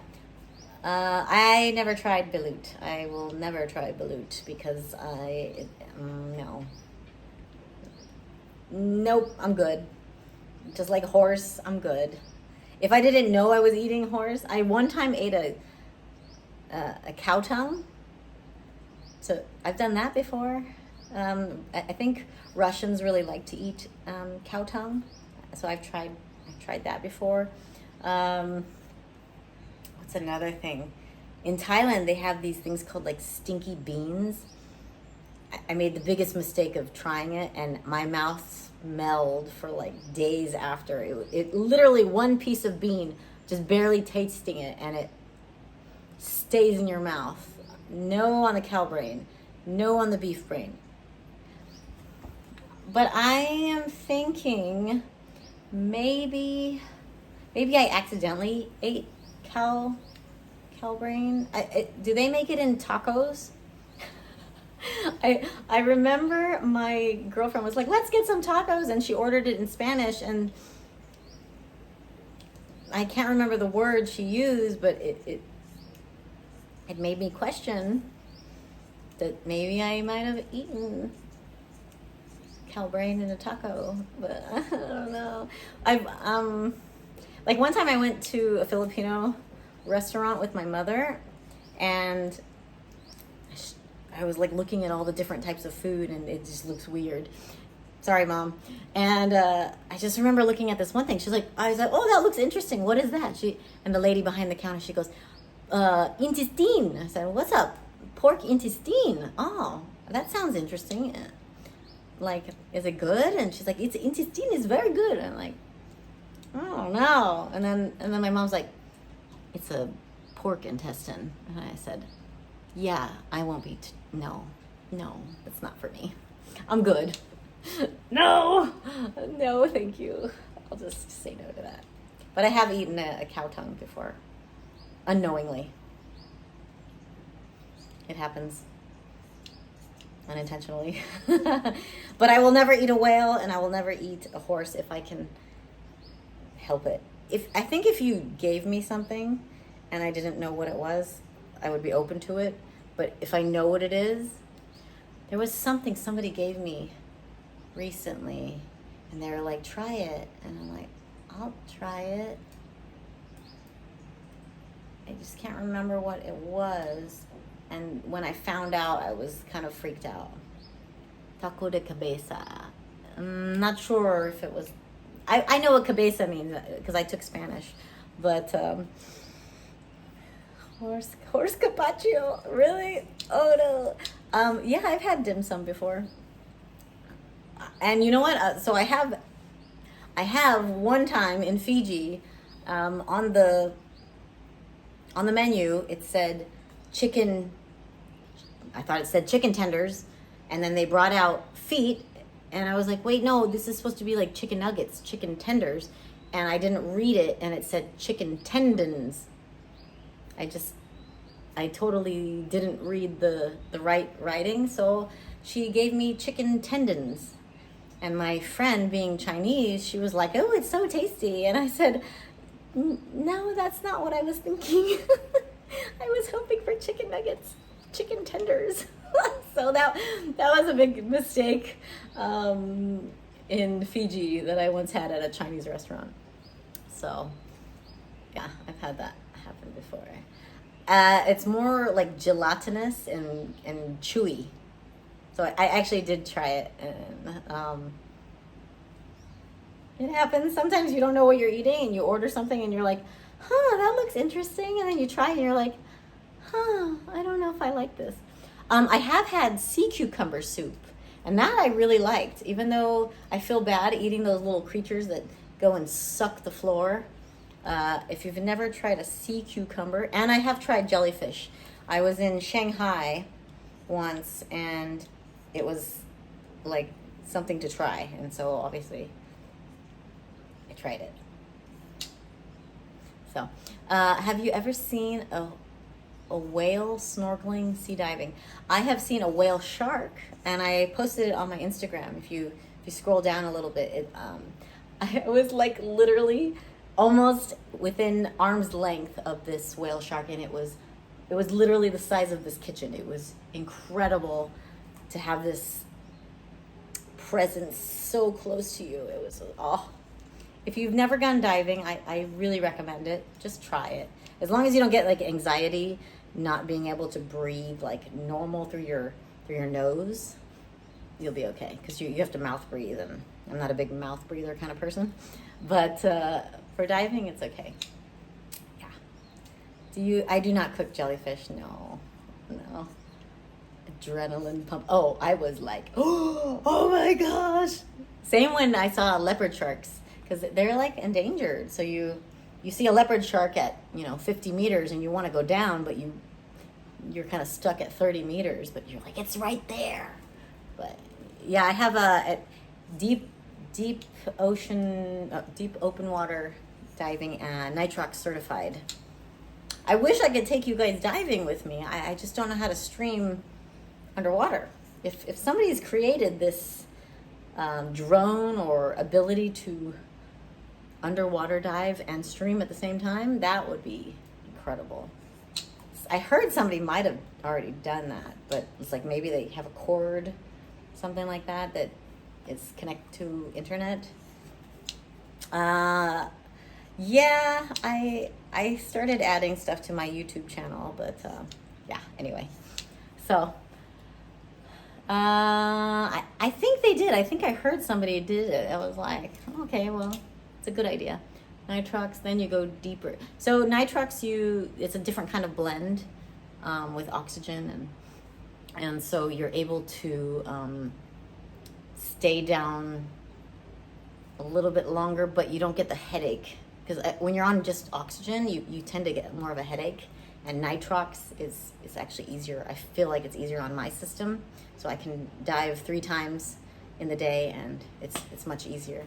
I never tried balut. I will never try balut because no. Nope, I'm good. Just like horse, I'm good. If I didn't know I was eating horse, I one time ate a cow tongue. So I've done that before. I think Russians really like to eat cow tongue. So I've tried that before. What's another thing? In Thailand, they have these things called like stinky beans. I made the biggest mistake of trying it, and my mouth smelled for like days after. It literally one piece of bean, just barely tasting it, and it stays in your mouth. No on the cow brain, no on the beef brain. But I am thinking maybe I accidentally ate cow brain. Do they make it in tacos? I remember my girlfriend was like, let's get some tacos, and she ordered it in Spanish, and I can't remember the word she used, but it made me question that maybe I might have eaten cow brain in a taco, but I don't know. I've like one time I went to a Filipino restaurant with my mother, and I was like looking at all the different types of food, and it just looks weird. Sorry, Mom. And I just remember looking at this one thing. I was like, oh, that looks interesting. What is that? And the lady behind the counter, she goes, intestine. I said, what's up? Pork intestine. Oh, that sounds interesting. Like, is it good? And she's like, it's intestine is very good. And I'm like, oh no. And then my mom's like, it's a pork intestine. And I said, yeah, I won't be. No, it's not for me. I'm good. No, thank you. I'll just say no to that. But I have eaten a cow tongue before, unknowingly. It happens unintentionally. But I will never eat a whale, and I will never eat a horse if I can help it. I think if you gave me something and I didn't know what it was, I would be open to it. But if I know what it is, there was something somebody gave me recently, and they were like, try it. And I'm like, I'll try it. I just can't remember what it was. And when I found out, I was kind of freaked out. Taco de cabeza. I'm not sure if it was... I know what cabeza means because I took Spanish. But horse carpaccio, really? Oh no. Yeah, I've had dim sum before. And you know what? So I have one time in Fiji, on the menu it said chicken. I thought it said chicken tenders, and then they brought out feet, and I was like, wait, no, this is supposed to be like chicken nuggets, chicken tenders, and I didn't read it, and it said chicken tendons. I totally didn't read the right writing, so she gave me chicken tendons. And my friend, being Chinese, she was like, oh, it's so tasty. And I said, no, that's not what I was thinking. I was hoping for chicken nuggets, chicken tenders. So that was a big mistake in Fiji that I once had at a Chinese restaurant. So, yeah, I've had that happen before. It's more like gelatinous and chewy. So I actually did try it, and it happens. Sometimes you don't know what you're eating, and you order something, and you're like, that looks interesting, and then you try it, and you're like, I don't know if I like this. I have had sea cucumber soup, and that I really liked, even though I feel bad eating those little creatures that go and suck the floor. If you've never tried a sea cucumber, and I have tried jellyfish. I was in Shanghai once, and it was like something to try, and so obviously I tried it. So, have you ever seen a whale snorkeling, sea diving? I have seen a whale shark, and I posted it on my Instagram. If you scroll down a little bit, I was like literally almost within arm's length of this whale shark, and it was literally the size of this kitchen. It was incredible to have this presence so close to you. It was, oh, if you've never gone diving, I really recommend it. Just try it. As long as you don't get like anxiety, not being able to breathe like normal through your nose, you'll be okay. Because you have to mouth breathe, and I'm not a big mouth breather kind of person. But for diving, it's okay. Yeah. I do not cook jellyfish. No. Adrenaline pump. Oh, I was like, oh my gosh. Same when I saw leopard sharks, because they're like endangered. So you see a leopard shark at 50 meters, and you want to go down, but you're kind of stuck at 30 meters. But you're like, it's right there. But yeah, I have a deep ocean, deep open water diving, nitrox certified. I wish I could take you guys diving with me. I just don't know how to stream underwater. If somebody's created this drone or ability to underwater dive and stream at the same time, that would be incredible. I heard somebody might have already done that, but it's like maybe they have a cord, something like that is connected to internet. Yeah, I started adding stuff to my YouTube channel, but yeah, anyway. So I think they did. I think I heard somebody did it. I was like, okay, well, it's a good idea. Nitrox, then you go deeper. So nitrox, it's a different kind of blend with oxygen, and so you're able to stay down a little bit longer, but you don't get the headache. Because when you're on just oxygen, you tend to get more of a headache, and nitrox is actually easier. I feel like it's easier on my system, so I can dive 3 times in the day, and it's much easier.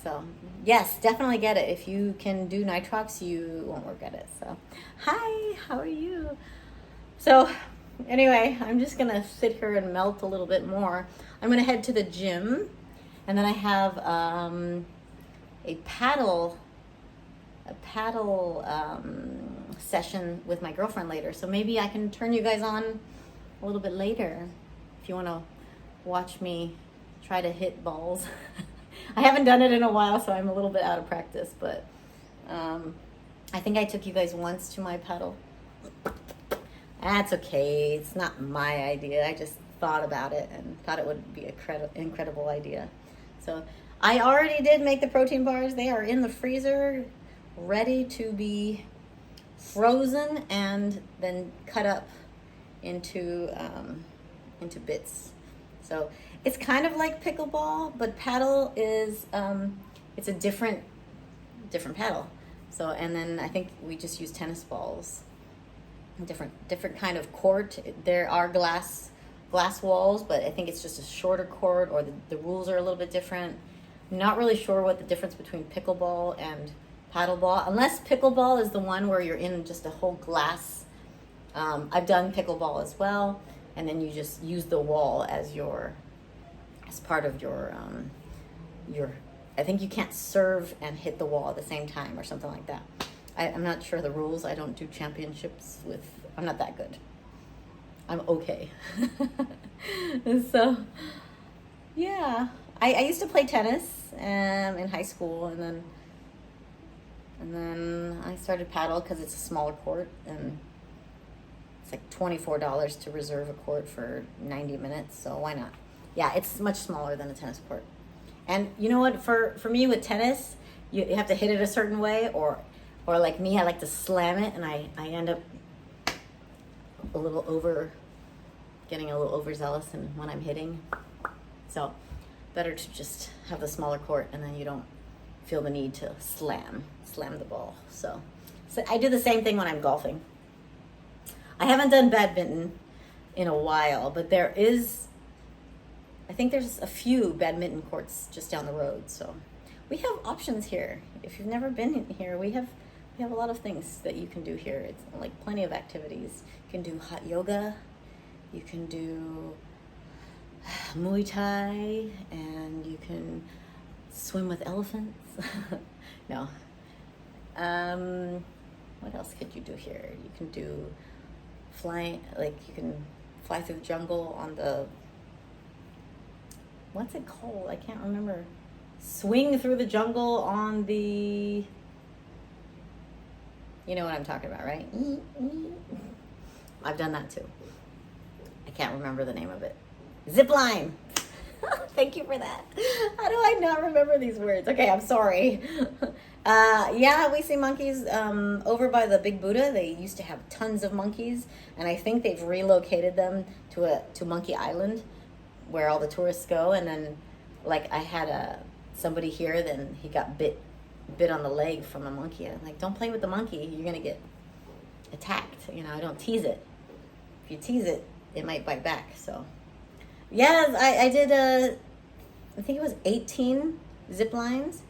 So yes, definitely get it. If you can do nitrox, you won't regret it. So hi, how are you? So anyway, I'm just gonna sit here and melt a little bit more. I'm gonna head to the gym, and then I have a paddle session with my girlfriend later. So maybe I can turn you guys on a little bit later if you want to watch me try to hit balls. I haven't done it in a while, so I'm a little bit out of practice, but I think I took you guys once to my paddle. That's okay. It's not my idea. I just thought about it and thought it would be an incredible idea. So I already did make the protein bars. They are in the freezer, ready to be frozen and then cut up into bits. So it's kind of like pickleball, but paddle is it's a different paddle. So, and then I think we just use tennis balls. Different kind of court. There are glass walls, but I think it's just a shorter court, or the rules are a little bit different. I'm not really sure what the difference between pickleball and paddleball, unless pickleball is the one where you're in just a whole glass. I've done pickleball as well, and then you just use the wall as part of your I think you can't serve and hit the wall at the same time or something like that. I'm not sure the rules. I don't do championships I'm not that good. I'm okay. So, yeah. I used to play tennis in high school, and then I started paddle because it's a smaller court, and it's like $24 to reserve a court for 90 minutes, so why not? Yeah, it's much smaller than a tennis court. And you know what, for me with tennis, you have to hit it a certain way, or like me, I like to slam it, and I end up getting a little overzealous when I'm hitting. So better to just have the smaller court, and then you don't feel the need to slam the ball. So I do the same thing when I'm golfing. I haven't done badminton in a while, but I think there's a few badminton courts just down the road. So we have options here. If you've never been here, we have a lot of things that you can do here. It's like plenty of activities. You can do hot yoga. You can do Muay Thai, and you can swim with elephants. No. What else could you do here? You can do flying, like you can fly through the jungle on the, what's it called? I can't remember. Swing through the jungle on the, you know what I'm talking about, right? I've done that too. I can't remember the name of it. Zip line. Thank you for that. How do I not remember these words? Okay, I'm sorry. Yeah, we see monkeys over by the Big Buddha. They used to have tons of monkeys, and I think they've relocated them to Monkey Island, where all the tourists go. And then, like, I had somebody here, then he got bit on the leg from a monkey. And I'm like, don't play with the monkey. You're gonna get attacked. You know, I don't tease it. If you tease it, it might bite back. So, yeah, I did I think it was 18 zip lines,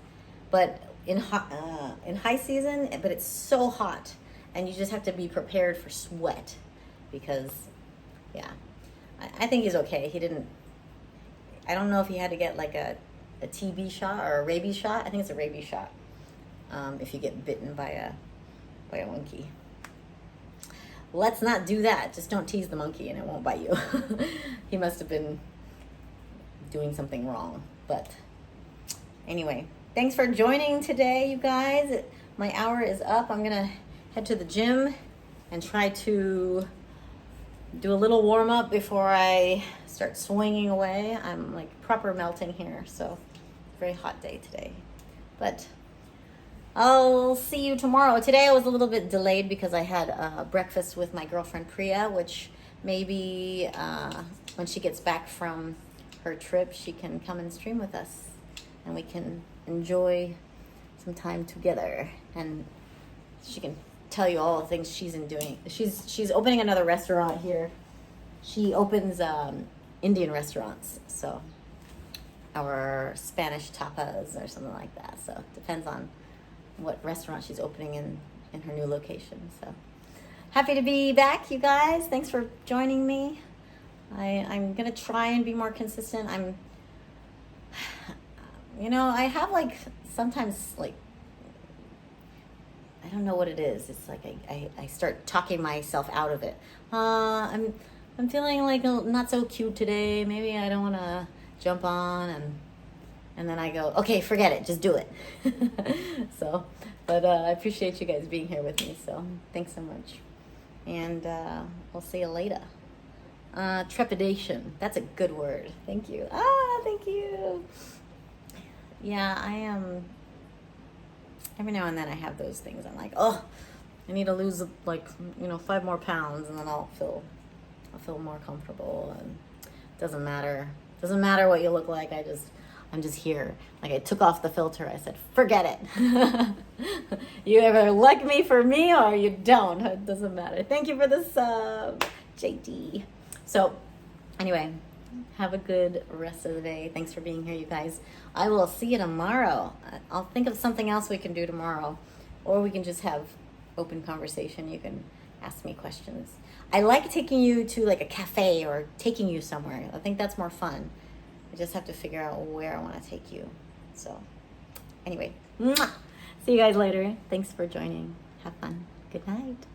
but in high season, but it's so hot, and you just have to be prepared for sweat, because, yeah, I think he's okay. I don't know if he had to get like a TB shot or a rabies shot. I think it's a rabies shot if you get bitten by a monkey. Let's not do that. Just don't tease the monkey and it won't bite you. He must have been doing something wrong. But anyway, thanks for joining today, you guys. My hour is up. I'm going to head to the gym and try to do a little warm up before I start swinging away. I'm like proper melting here, so very hot day today. But I'll see you tomorrow. Today I was a little bit delayed because I had breakfast with my girlfriend Priya, which maybe when she gets back from her trip, she can come and stream with us, and we can enjoy some time together, and she can tell you all the things she's doing. She's opening another restaurant here. She opens Indian restaurants, so, or Spanish tapas or something like that. So it depends on what restaurant she's opening in her new location. So happy to be back, you guys. Thanks for joining me. I'm gonna try and be more consistent. I have like sometimes, like, I don't know what it is. It's like I start talking myself out of it. I'm feeling like not so cute today. Maybe I don't want to jump on, and then I go, okay, forget it, just do it. So, but I appreciate you guys being here with me. So thanks so much, and we'll see you later. Trepidation. That's a good word. Thank you. Thank you. Yeah, I am. Every now and then I have those things. I'm like, oh, I need to lose 5 more pounds, and then I'll feel more comfortable. And it doesn't matter what you look like. I'm just here. Like, I took off the filter. I said, forget it. You either like me for me or you don't. It doesn't matter. Thank you for the sub, JD. So, anyway, have a good rest of the day. Thanks for being here, you guys. I will see you tomorrow. I'll think of something else we can do tomorrow, or we can just have open conversation. You can ask me questions. I like taking you to like a cafe or taking you somewhere. I think that's more fun. I just have to figure out where I want to take you. So, anyway, see you guys later. Thanks for joining. Have fun. Good night.